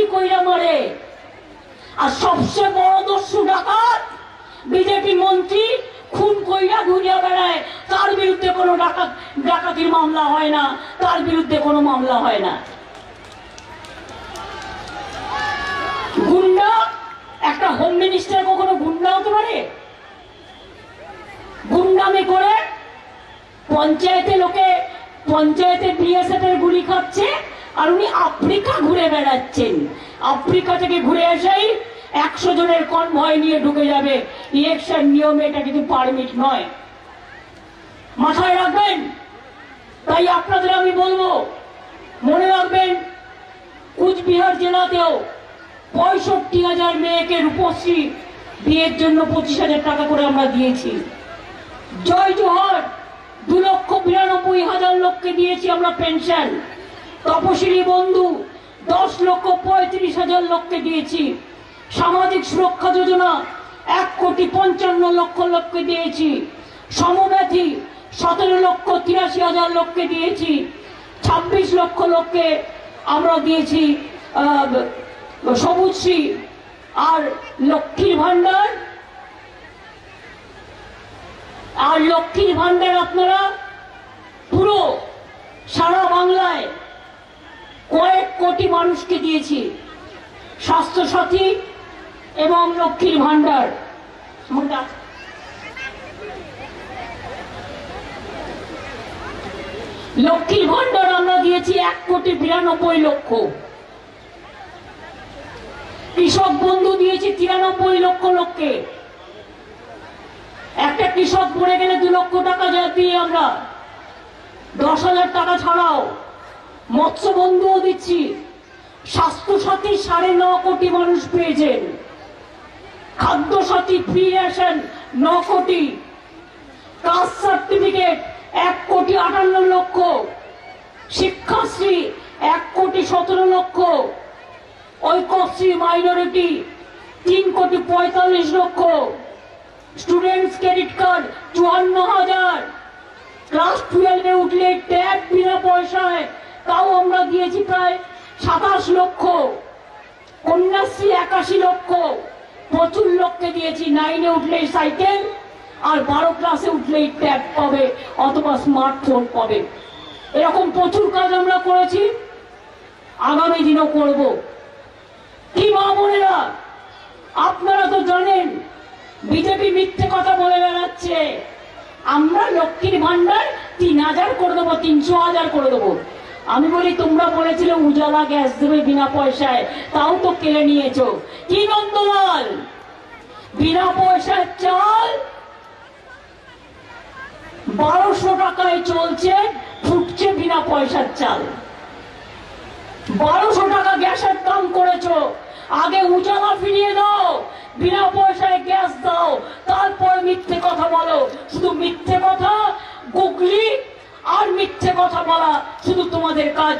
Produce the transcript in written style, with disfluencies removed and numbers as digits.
গুলি কইরা মারে। আর সবচেয়ে বড় দস্যু ডাকাত বিজেপি মন্ত্রী, খুন কইরা ঘুরিয়া বেড়ায়, তার বিরুদ্ধে কোনো ডাকাতির মামলা হয় না, তার বিরুদ্ধে কোনো মামলা হয় না। গুন্ডা, একটা হোম মিনিস্টার কখনো গুন্ডা হতে পারে? গুন্ডামি করে পঞ্চায়েতে বিএসএফ এর গুলি খাচ্ছে, আর উনি আফ্রিকা ঘুরে বেড়াচ্ছেন। আফ্রিকা থেকে ঘুরে এসেই 100 জনের কনভয় নিয়ে ঢুকে যাবে। ইলেকশন নিয়মে এটা কিন্তু পারমিট নয়, মাথায় রাখবেন। তাই আপনাদের আমি বলবো, মনে রাখবেন, কুচবিহার জেলাতেও 65,000 মেয়েকে রূপশ্রী বিয়ের জন্য 25,000 টাকা করে আমরা দিয়েছি। জয় জোহর 2,92,000 লোককে দিয়েছি আমরা পেনশন। তপশিলি বন্ধু 10,35,000 লোককে দিয়েছি। সামাজিক সুরক্ষা যোজনা 1,55,00,000 লোককে দিয়েছি। সমব্যথী 17,83,000 লোককে দিয়েছি। 26 লক্ষ লোককে আমরা দিয়েছি সবুজশ্রী। আর লক্ষ্মীর ভান্ডার আপনারা পুরো সারা বাংলায় কয়েক কোটি মানুষকে দিয়েছি। স্বাস্থ্য সাথী এবং লক্ষ্মীর ভান্ডার, লক্ষ্মীর ভান্ডার আমরা দিয়েছি 1,92,00,000। কৃষক বন্ধু দিয়েছি 93 লক্ষ লোককে। একটা কৃষক পড়ে গেলে 2 লক্ষ টাকা দিয়ে আমরা 10,000 টাকা ছাড়াও মৎস্য বন্ধুও দিচ্ছি। স্বাস্থ্য সাথী 9.5 কোটি মানুষ পেয়েছেন। খাদ্য সাথী ফ্রি রেশন 9 কোটি। Caste certificate 1,58,00,000। Shikshashree 1,17,00,000। Aikyashree minority 3,45,00,000। Students credit card 54,000। Class 12-এ উঠলে ট্যাব বিনা পয়সায়, তাও আমরা দিয়েছি প্রায় 27 লক্ষ। কন্যাশ্রী 81 লক্ষ। প্রচুর লোককে দিয়েছি 9-এ উঠলেই সাইকেল, আর 12 ক্লাসে উঠলেই ট্যাব পাবে অথবা স্মার্টফোন পাবে। এরকম প্রচুর কাজ আমরা করেছি, আগামী দিনও করব। কি মা বোনেরা, আপনারা তো জানেন বিজেপি মিথ্যে কথা বলে বেড়াচ্ছে। আমরা লক্ষ্মীর ভান্ডার 3,000 করে দেবো, 300,000 করে দেবো। আমি বলি, তোমরা বলেছিলে উজালা গ্যাস দেবে বিনা পয়সায়, তাও তো কেড়ে নিয়েছো। কি নন্দলাল, বিনা পয়সায় চাল 1200 টাকায় চলছে, ফুটছে বিনা পয়সার চাল। 1200 টাকা গ্যাসের দাম করেছো। আগে উজালা ফিরিয়ে দাও, বিনা পয়সায় গ্যাস দাও, তারপর মিথ্যে কথা বলো। শুধু মিথ্যে কথা, গুগলি আর মিথ্যে কথা বলা শুধু তোমাদের কাজ।